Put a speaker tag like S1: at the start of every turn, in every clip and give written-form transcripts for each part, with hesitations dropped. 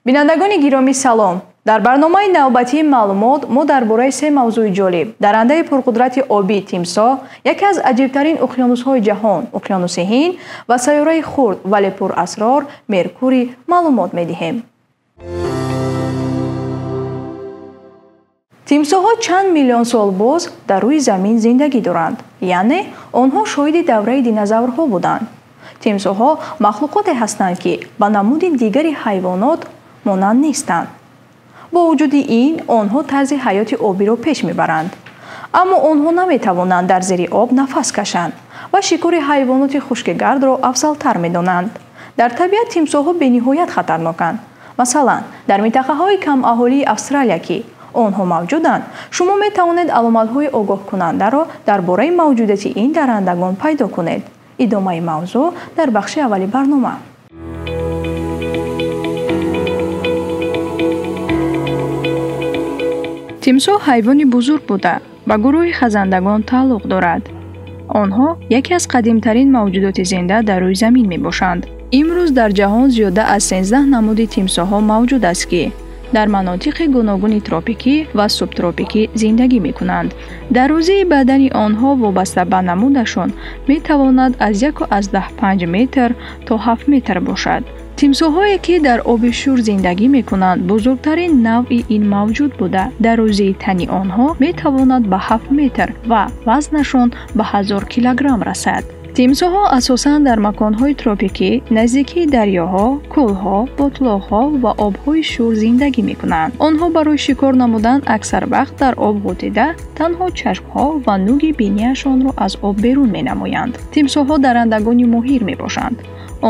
S1: бинандагони гиромӣ салом. дар барномаи навбатии маълумот мо дар бораи се мавзӯи ҷолиб дарандаи пурқудрати обии тимсоҳ, яке аз аҷибтарин уқёнусҳои ҷаҳон, уқёнуси Ҳинд ва сайёраи хурд вале пурасрор Меркурий маълумот медиҳем. тимсоҳҳо чанд миллион сол боз дар рӯи замин зиндагӣ доранд, яъне онҳо шоҳиди давраи динозаврҳо буданд. тимсоҳҳо махлуқоте ҳастанд, ки ба намуди дигари ҳайвонот монанд нестанд. бо вуҷуди ин, онҳо тарзи ҳаёти обиро пеш мебаранд. аммо онҳо наметавонанд дар зери об нафас кашанд ва шикори ҳайвоноти хушкигардро афзалтар медонанд. дар табиат тимсоҳҳо бениҳоят хатарноканд. масалан, дар минтақаҳои камаҳолии Австралия, ки онҳо мавҷуданд, шумо метавонед аломатҳои огоҳкунандаро дар бораи мавҷудияти ин даррандагон пайдо кунед. идомаи мавзӯъ дар бахши аввали барнома. тимсоҳ ҳайвони бузург буда ба гурӯҳи хазандагон тааллуқ дорад. онҳо яке аз қадимтарин мавҷудоти зинда дар рӯи замин мебошанд. имрӯз дар ҷаҳон зиёда аз 13 намуди тимсоҳҳо мавҷуд аст, ки дар манотиқи гуногуни тропикӣ ва субтропикӣ зиндагӣ мекунанд. дарозии бадани онҳо вобаста ба намудашон метавонад аз 1,5 метр то 7 метр бошад. тимсоҳҳое ки дар оби шӯр зиндагӣ мекунанд, бузургтарин навъи ин мавҷуд буда, дарозии тани онҳо метавонад ба 7 метр ва вазнашон ба 1000 килограмм расад. тимсоҳҳо асосан дар маконҳои тропикӣ, наздикии дарёҳо, кӯлҳо, ботлоқҳо ва обҳои шӯр зиндагӣ мекунанд. онҳо барои шикор намудан аксар вақт дар об ғӯтида, танҳо чашмҳо ва нӯги бинияшонро аз об берун менамоянд. тимсоҳҳо даррандагони моҳир мебошанд.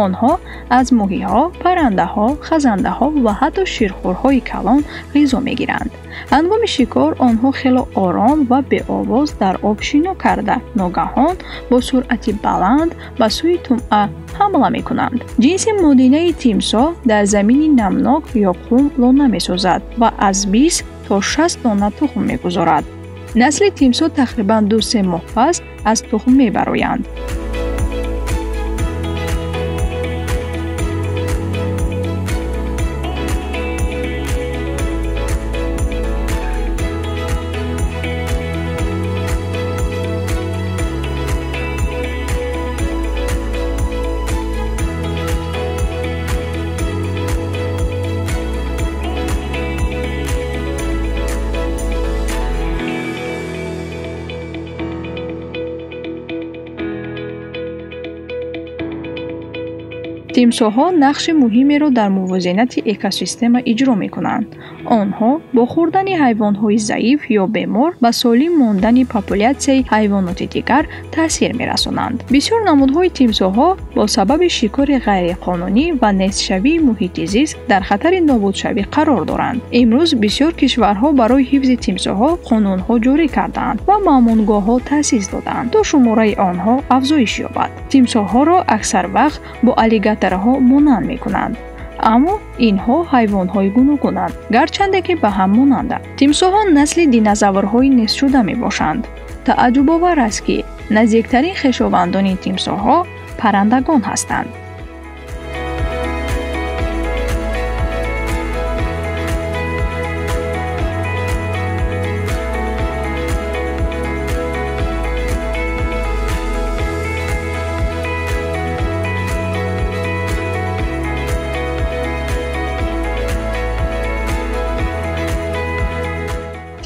S1: онҳо аз моҳиҳо, паррандаҳо, хазандаҳо ва ҳатто ширхӯрҳои калон ғизо мегиранд. ҳангоми шикор онҳо хело ором ва беовоз дар об шино карда, ногаҳон бо суръати баланд ба сӯи тумъа ҳамла мекунанд. ҷинси модинаи тимсоҳ дар замини намнок ё қум лона месозад ва аз 20 то 60 дона тухм мегузорад. насли тимсоҳ тақрибан 2-3 моҳ пас аз тухм мебароянд. тимсоҳҳо нақши муҳимеро дар мувозинати экосистема иҷро мекунанд. онҳо бо хӯрдани ҳайвонҳои заиф ё бемор ба солим мондани популятсияи ҳайвоноти дигар таъсир мерасонанд. бисёр намудҳои тимсоҳҳо бо сабаби шикори ғайриқонунӣ ва нестшавии муҳити зист дар хатари нобудшавӣ қарор доранд. имрӯз бисёр кишварҳо барои ҳифзи тимсоҳҳо қонунҳо ҷорӣ кардаанд ва маъмунгоҳҳо таъсис додаанд, то шумораи онҳо афзоиш ёбад. тимсоҳҳоро аксар вақт бо аллигаторҳо монанд мекунанд. аммо инҳо ҳайвонҳои гуногунанд, гарчанде ки ба ҳам монанданд. тимсоҳҳо насли динозаврҳои нестшуда мебошанд. тааҷҷубовар аст, ки наздиктарин хешовандони тимсоҳҳо паррандагон ҳастанд.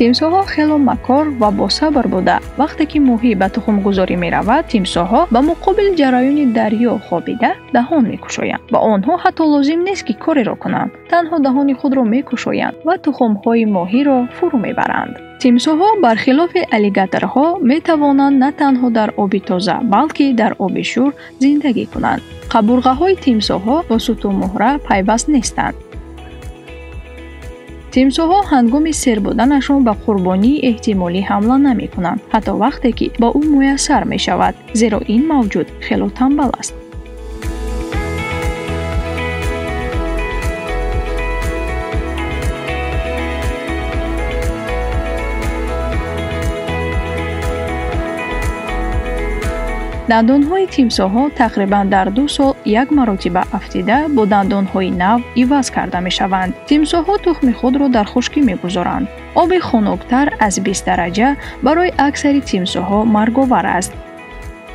S1: тимсоҳҳо хело макор ва босабр буда, вақте ки моҳӣ ба тухмгузорӣ меравад, тимсоҳҳо ба муқобили ҷараёни дарё хобида даҳон мекушоянд. ба онҳо ҳатто лозим нест, ки кореро кунанд. танҳо даҳони худро мекушоянд ва тухмҳои моҳиро фурӯ мебаранд. тимсоҳҳо бархилофи аллигаторҳо метавонанд на танҳо дар оби тоза, балки дар оби шӯр зиндагӣ кунанд. қабурғаҳои тимсоҳҳо бо сутумӯҳра пайваст нестанд. тимсоҳҳо ҳангоми сер буданашон ба қурбонии эҳтимолӣ ҳамла намекунанд, ҳатто вақте ки ба ӯ муяссар мешавад, зеро ин мавҷуд хело танбал аст. دندانهای تیمساح‌ها تقریباً در 2 سال یک مرتبه افتیده با دندانهای نو عوض کرده می شوند. تیمساح‌ها تخم خود را در خشکی می گذارند. آب خنک‌تر از 20 درجه برای اکثر تیمساح‌ها مرگ‌آور است.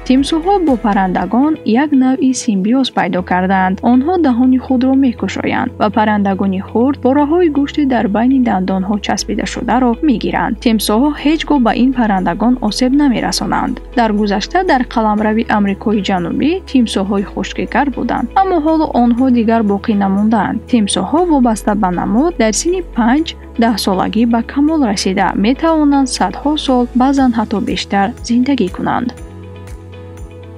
S1: تیمساح‌ها با پرندگان یک نوعی سیمبیوز پیدا کردند. آنها دهان خود را می‌گشایند و پرندگان خرد پاره‌های گوشت در بین دندان‌ها چسبیده شده را می‌گیرند. تیمساح‌ها هیچگاه به این پرندگان آسیب نمی‌رسانند. در گذشته در قلمرو آمریکای جنوبی تیمساح‌های خشکی‌گر بودند، اما حالا آنها دیگر باقی نماندند. تیمساح‌ها وابسته به نمود در سن 5-10 سالگی به کمال رسیده می‌توانند صدها سال، بعضاً حتی بیشتر زندگی کنند.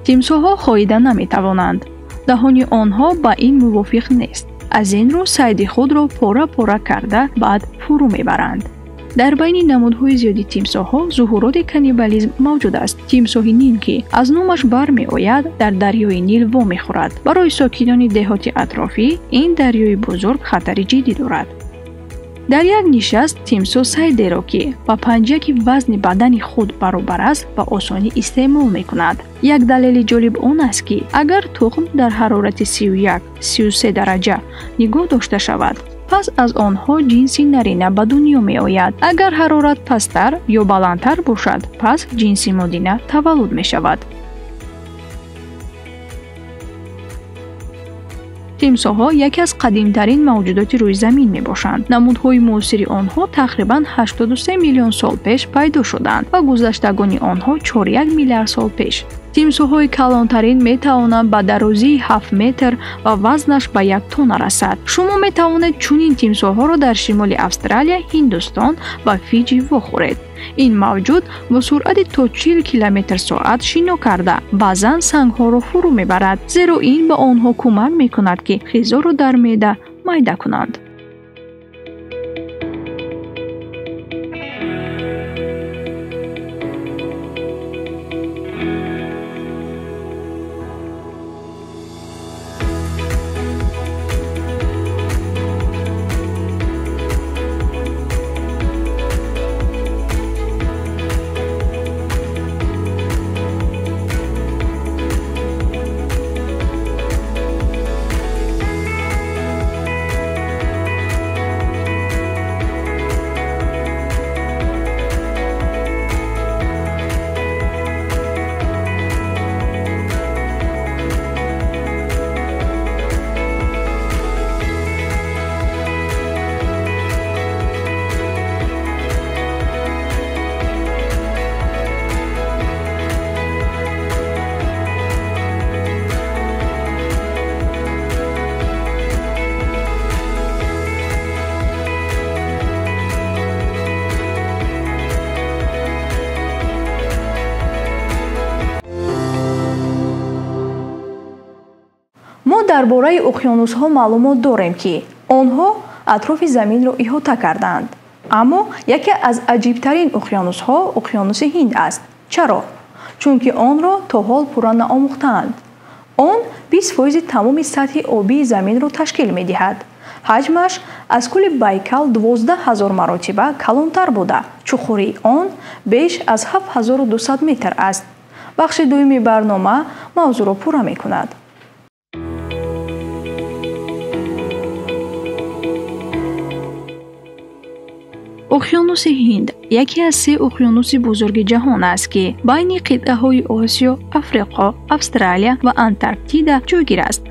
S1: تیمساح‌ها خاییده نمی‌توانند. دهان آنها با این موافق نیست. از این رو صید خود را پاره کرده بعد فرو میبرند. در بین نمودهای زیادی تیمساح‌ها ظهورات کانیبالیسم موجود است. تیمساح نیل که از نامش برمی‌آید در دریای نیل وامی خورد. برای ساکنان دهات اطرافی این دریای بزرگ خطر جدی دارد. در یک نشست تیمساح صیدی را که با پنجه که وزن بدن خود برابر است به آسانی استعمال می‌کند. یک دلیل جالب آن است که اگر تخم در حرارت 31-33 درجه نگاه داشته شود، پس از آنها جنس نرینه به دنیا می آید. اگر حرارت پستر یا بلندتر باشد، پس جنس مادینه تولد می شود. تیمساح‌ها یکی از قدیمی‌ترین موجودات روی زمین می‌باشند. نمودهای معاصر آنها تقریباً 83 میلیون سال پیش پیدا شدند و گذشتگان آنها 4 میلیارد سال پیش. تیمساح‌های کلانترین می‌توانند به درازی 7 متر و وزنش به 1 تن رسد. شما می‌توانید چنین تیمساح‌ها را در شمال استرالیا، هندوستان و فیجی بخورید. این موجود با سرعت تا 40 کیلومتر ساعت شنا کرده بعضاً سنگ‌ها را فرو می‌برد، زیرا این به آنها کمک می‌کند که غذا را در معده میده کنند. ما درباره اقیانوس‌ها معلومات داریم که آنها اطراف زمین را احاطه کردند. اما یکی از عجیب‌ترین اقیانوس‌ها اقیانوس هند است. چرا؟ چون که آن را تا حال پورا نآموخته‌اند. آن 20% تمام سطح آبی زمین را تشکیل می‌دهد. حجمش از کل بیکل 12,000 مرتبه کلانتر بوده. چوخوری آن بیش از 7,200 متر است. بخش دوم برنامه موضوع را پورا می‌کند. اقیانوس هند یکی از 3 اقیانوس بزرگ جهان است که بین قطعه‌های آسیا، آفریقا، استرالیا و انتارکتیدا جایگیر است.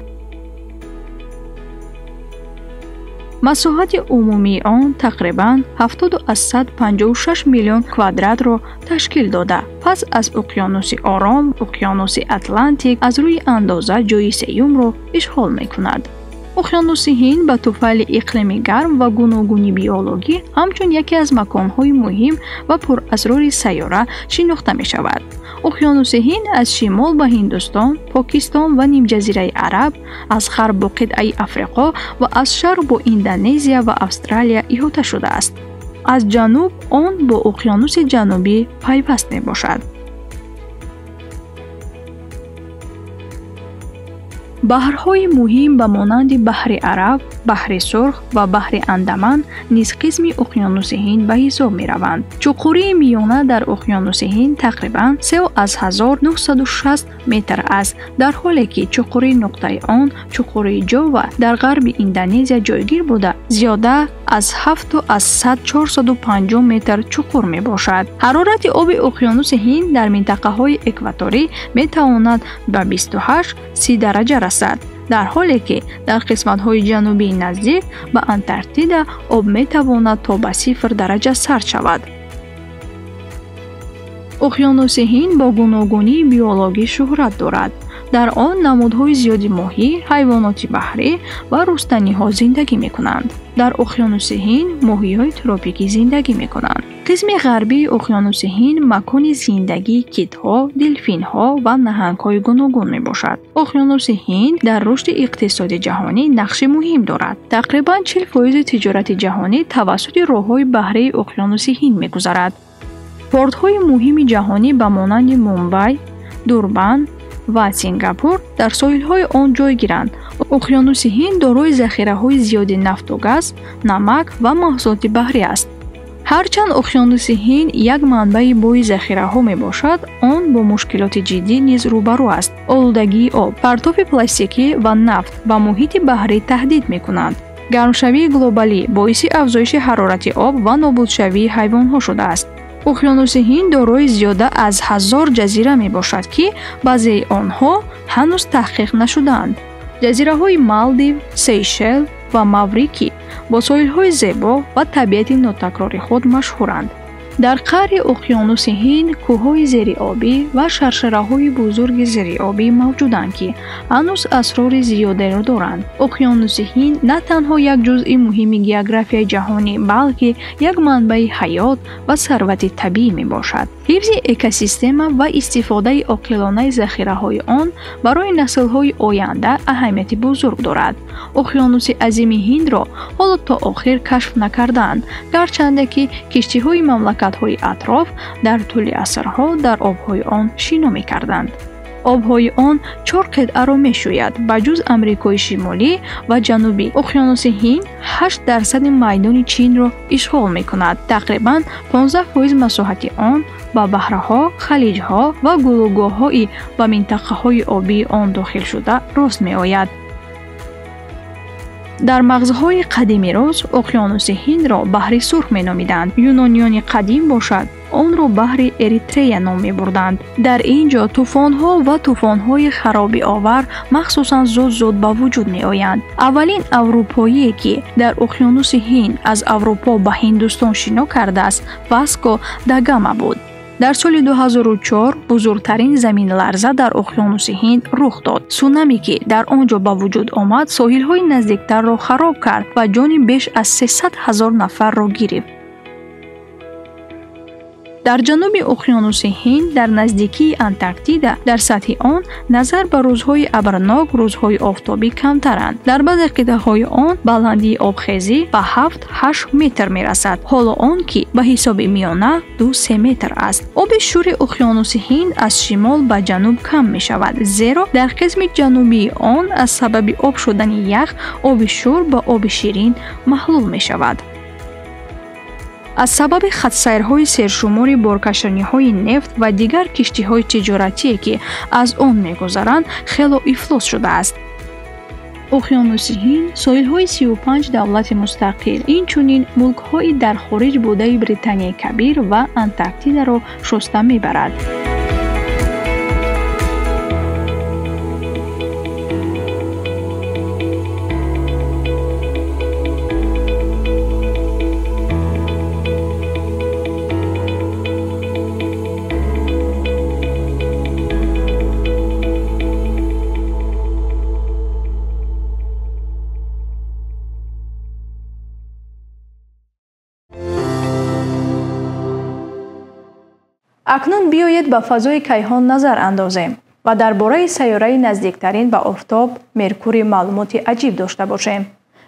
S1: مساحت عمومی آن تقریباً 70-156 میلیون کوادرات را تشکیل داده. پس از اقیانوس آرام، اقیانوس اتلانتیک از روی اندازه جای سوم را اشغال می‌کند. اقیانوس هند با طوفان اقلیمی گرم و گوناگونی بیولوژی همچون یکی از مکان‌های مهم و پراسرار سیاره شناخته می‌شود. اقیانوس هند از شمال به هندوستان، پاکستان و نیم جزیره عرب، از غرب با قطعه آفریقا و از شرق با اندونزیا و استرالیا احاطه شده است. از جنوب آن با اقیانوس جنوبی پیوست می‌باشد. баҳрҳои муҳим ба монанди баҳри Араб, баҳри Сурх ва баҳри Андаман низ қисми уқёнуси Ҳинд ба ҳисоб мераванд. Чуқурии миёна дар уқёнуси Ҳинд тақрибан 3960 метр аст, дар ҳоле ки чуқури нуқтаи он, чуқури Ҷова дар ғарби Индонезия ҷойгир буда, зиёда аз 700-450 метр чуқур мебошад. ҳарорати оби уқёнуси Ҳинд дар минтақаҳои экваторӣ метавонад ба 28-30 дараҷа расад, дар ҳоле ки дар қисматҳои ҷанубии наздик ба Антарктида об метавонад то ба 0 дараҷа сард шавад. уқёнуси Ҳинд бо гуногунии биологӣ шӯҳрат дорад. дар он намудҳои зиёди моҳӣ, ҳайвоноти баҳрӣ ва рустаниҳо зиндагӣ мекунанд. дар уқёнуси Ҳинд моҳиҳои тропикӣ зиндагӣ мекунанд. қисми ғарбии уқёнуси Ҳинд макони зиндагии китҳо, делфинҳо ва наҳангҳои гуногун мебошад. уқёнуси Ҳинд дар рушди иқтисоди ҷаҳонӣ нақши муҳим дорад. тақрибан 40% тиҷорати ҷаҳонӣ тавассути роҳҳои баҳрии уқёнуси Ҳинд мегузарад. портҳои муҳими ҷаҳонӣ ба монанди Мумбай, Дурбан ва Сингапур дар соҳилҳои он ҷойгиранд. уқёнуси Ҳинд дорои захираҳои зиёди нафту газ, намак ва маҳсулоти баҳрӣ аст. ҳарчанд уқёнуси Ҳинд як манбаи бои захираҳо мебошад, он бо мушкилоти ҷиддӣ низ рӯбарӯ аст. Олудагии об, партофи пластикӣ ва нафт ба муҳити баҳрӣ таҳдид мекунанд. гармшавии глобалӣ боиси афзоиши ҳарорати об ва нобудшавии ҳайвонҳо шудааст. уқёнуси Ҳинд дорои зиёда аз 1000 ҷазира мебошад, ки баъзеи онҳо ҳанӯз таҳқиқ нашудаанд. ҷазираҳои Малдив, Сейшел ва Маврикӣ бо соҳилҳои зебо ва табиати нотакрори худ машҳуранд. дар қаъри уқёнуси Ҳинд кӯҳҳои зериобӣ ва шаршараҳои бузурги зериобӣ мавҷуданд, ки ҳанӯз асрори зиёдеро доранд. уқёнуси Ҳинд на танҳо як ҷузъи муҳими географияи ҷаҳонӣ, балки як манбаи ҳаёт ва сарвати табиӣ мебошад. ҳифзи экосистема ва истифодаи оқилонаи захираҳои он барои наслҳои оянда аҳамияти бузург дорад. уқёнуси азими Ҳиндро ҳоло то охир кашф накардаанд, гарчанде ки киштиҳои мамлакатҳои атроф дар тӯли асрҳо дар обҳои он шино мекарданд. обҳои он 4 қитъаро мешӯяд, ба ҷуз Амрикои Шимолӣ ва Ҷанубӣ. уқёнуси Ҳинд 8% майдони Чинро ишғол мекунад. тақрибан 15% масоҳати он ба баҳраҳо, халиҷҳо ва гулӯгоҳҳои ба минтақаҳои обии он дохил шуда рост меояд. дар мағзҳои қадими рӯз уқёнуси Ҳиндро баҳри Сурх меномиданд. юнониёни қадим бошад, онро баҳри Эритрея ном мебурданд. дар ин ҷо тӯфонҳо ва тӯфонҳои харобиовар махсусан зуд ба вуҷуд меоянд. аввалин аврупоие ки дар уқёнуси Ҳинд аз Аврупо ба Ҳиндустон шино кардааст, Васко да Гама буд. дар соли 2004 бузургтарин заминларза дар уқёнуси Ҳинд рух дод. сунамӣ ки дар он ҷо ба вуҷуд омад, соҳилҳои наздиктарро хароб кард ва ҷони беш аз 300 000 нафарро гирифт. дар ҷануби уқёнуси Ҳинд, дар наздикии Антарктида, дар сатҳи он назар ба рӯзҳои абрнок, рӯзҳои офтобӣ камтаранд. дар баъзе қитъаҳои он баландии обхезӣ ба 7-8 метр мерасад, ҳоло он ки ба ҳисоби миёна 2-3 метр аст. оби шӯри уқёнуси Ҳинд аз шимол ба ҷануб кам мешавад, зеро дар қисми ҷанубии он аз сабаби об шудани ях оби шӯр ба оби ширин маҳлул мешавад. аз сабаби хатсайрҳои сершумори боркашониҳои нефт ва дигар киштиҳои тиҷоратие, ки аз он мегузаранд, хело ифлос шудааст. уқёнуси Ҳинд соҳилҳои 35 давлати мустақил, инчунин мулкҳои дар хориҷ будаи Британияи Кабир ва Антарктидаро шуста мебарад. акнун биёед ба фазои кайҳон назар андозем ва дар бораи сайёраи наздиктарин ба офтоб Меркурий маълумоти аҷиб дошта бошем.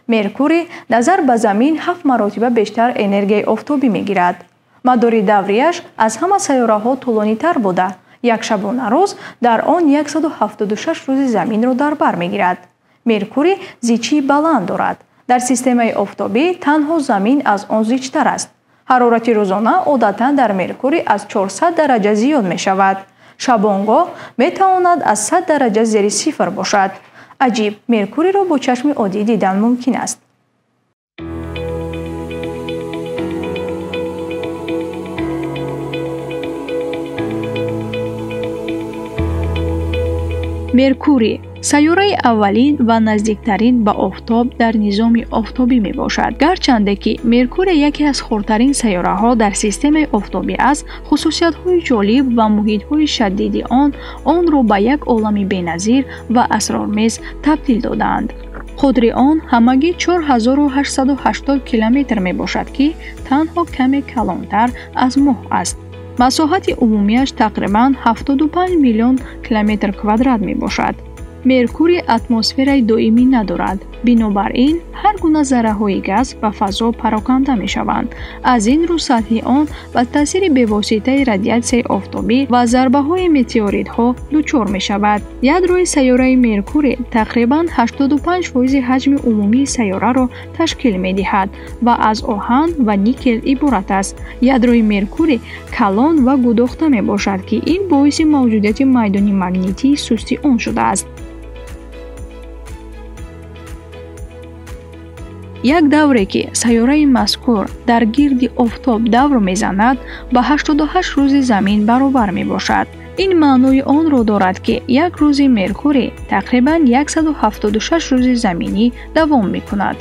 S1: Меркурий назар ба Замин 7 маротиба бештар энергияи офтобӣ мегирад. мадори даврияш аз ҳама сайёраҳо тӯлонитар буда, یک шабона рӯз дар он 176 рӯзи заминро дар бар мегирад. Меркурий зичии баланд дорад. дар системаи офтобӣ танҳо замин аз он зичтар аст. ҳарорати рӯзона одатан дар Меркурий аз 400 дараҷа зиёд мешавад. шабонгоҳ метавонад аз 100 дараҷа зери сифр бошад. аҷиб, Меркурийро бо чашми оддӣ дидан мумкин аст. Меркурий сайёраи аввалин ва наздиктарин ба офтоб дар низоми офтобӣ мебошад. гарчанде ки Меркурий яке аз хурдтарин сайёраҳо дар системаи офтобӣ аст, хусусиятҳои ҷолиб ва муҳитҳои шадиди онро ба як олами беназир ва асрормез табдил додаанд. қудри он ҳамагӣ 4880 километр мебошад, ки танҳо каме калонтар аз моҳ аст. масоҳати умумияш тақрибан 75 миллион километр квадрат мебошад. Меркурий атмосфераи доимӣ надорад. бинобар ин ҳар гуна зарраҳои газ ба фазо пароканда мешаванд. аз ин рӯ сатҳи он ба таъсири бевоситаи радиатсияи офтобӣ ва зарбаҳои метеоритҳо дучор мешавад. ядрои сайёраи Меркурий тақрибан 85% ҳаҷми умумии сайёраро ташкил медиҳад ва аз оҳан ва никел иборат аст. ядрои Меркурий калон ва гудохта мебошад, ки ин боиси мавҷудияти майдони магнитии сусти он шудааст. як давре ки сайёраи мазкур дар гирди офтоб давр мезанад, ба 88 рӯзи замин баробар мебошад. ин маънои онро дорад, ки як рӯзи Меркурий тақрибан 176 рӯзи заминӣ давом мекунад.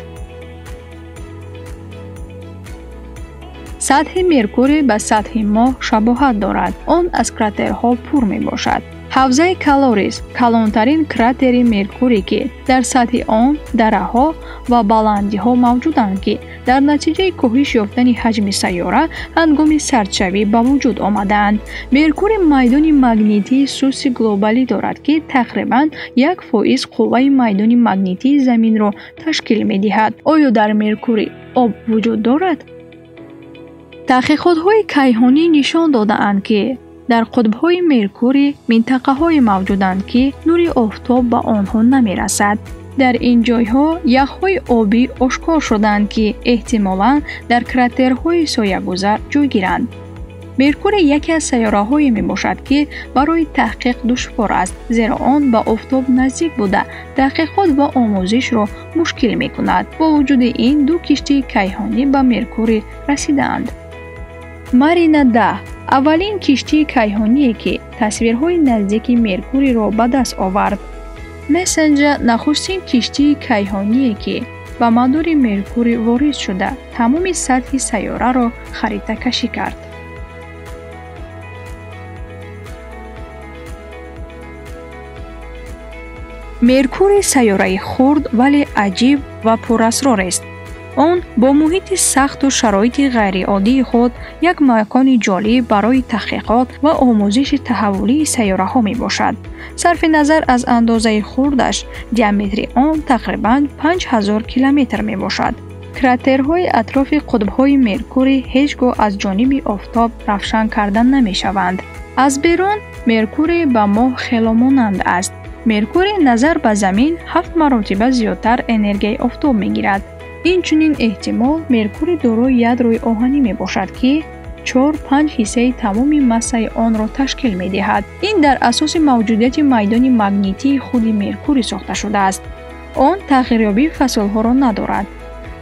S1: сатҳи Меркурий ба сатҳи моҳ шабоҳат дорад. он аз кратерҳо пур мебошад. ҳавзаи Калорис калонтарин кратери Меркурий, ки дар сатҳи он дараҳо ва баландиҳо мавҷуданд, ки дар натиҷаи коҳиш ёфтани ҳаҷми сайёра ҳангоми сардшавӣ ба вуҷуд омадаанд. Меркурий майдони магнитии суси глобалӣ дорад, ки тақрибан 1% қувваи майдони магнитии заминро ташкил медиҳад. оё дар Меркурий об вуҷуд дорад? таҳқиқотҳои кайҳонӣ нишон додаанд, ки дар қутбҳои Меркурий минтақаҳое мавҷуданд, ки нури офтоб ба онҳо намерасад. дар ин ҷойҳо яхҳои обӣ ошкор шуданд, ки эҳтимолан дар кратерҳои соягузар ҷойгиранд. Меркурий яке аз сайёраҳое мебошад, ки барои таҳқиқ душвор аст, зеро он ба офтоб наздик буда таҳқиқот ва омӯзишро мушкил мекунад. бо вуҷуди ин ду киштии кайҳонӣ ба Меркурий расидаанд. Марина 10 аввалин киштии кайҳоние, ки тасвирҳои наздики Меркурийро ба даст овард. Мессенҷер нахустин киштии кайҳоние, ки ба мадори Меркурий ворид шуда, тамоми сатҳи сайёраро харитакашӣ кард. Меркурий сайёраи хурд, вале аҷиб ва пурасрорест. он бо муҳити сахту шароити ғайриоддии худ як макони ҷолиб барои таҳқиқот ва омӯзиши таҳаввулии сайёраҳо мебошад. сарфи назар аз андозаи хурдаш, диаметри он тақрибан 5000 километр мебошад. кратерҳои атрофи қутбҳои Меркурий ҳеҷ гоҳ аз ҷониби офтоб равшан карда намешаванд. аз берун Меркурий ба моҳ хеломонанд аст. Меркурий назар ба замин 7 маротиба зиёдтар энергияи офтоб мегирад. инчунин эҳтимол Меркурий дорои ядрои оҳанӣ мебошад, ки 4-5 ҳиссаи тамоми массаи онро ташкил медиҳад. ин дар асоси мавҷудияти майдони магнитии худи Меркурий сохта шудааст. он тағйирёбии фасолҳоро надорад.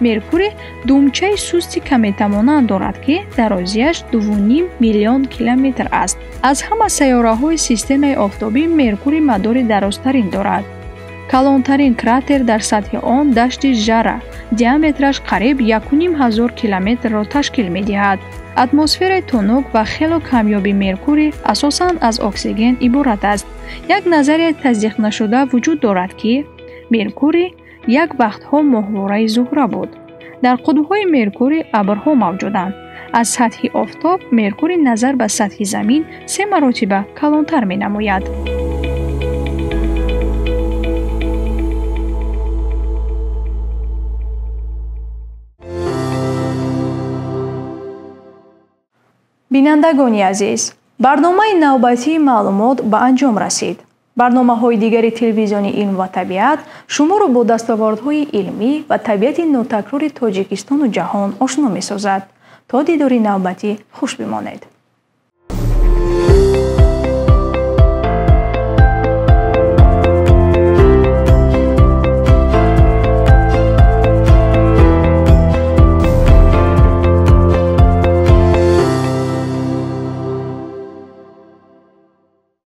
S1: Меркурий думчаи сусти каметамонанд дорад, ки дарозияш 2.5 миллион километр аст. аз ҳама сайёраҳои системаи офтобӣ Меркурий мадори дарозтарин дорад. калонтарин кратер дар сатҳи он дашти Жара, диаметраш қариб 1500 километрро ташкил медиҳад. атмосфераи тунук ва хело камёби Меркурий асосан аз оксиген иборат аст. як назарияи тасдиқнашуда вуҷуд дорад, ки Меркурий як вақтҳо моҳвораи Зуҳра буд. дар қутбҳои Меркурий абрҳо мавҷуданд. аз сатҳи офтоб Меркурий назар ба сатҳи замин 3 маротиба калонтар менамояд. бинандагони азиз, барномаи навбатии маълумот ба анҷом расид. барномаҳои дигари телевизиони илм ва табиат шуморо бо дастовардҳои илмӣ ва табиати нотакрори Тоҷикистону ҷаҳон ошно месозад. То дидори навбатӣ хуш бимонед.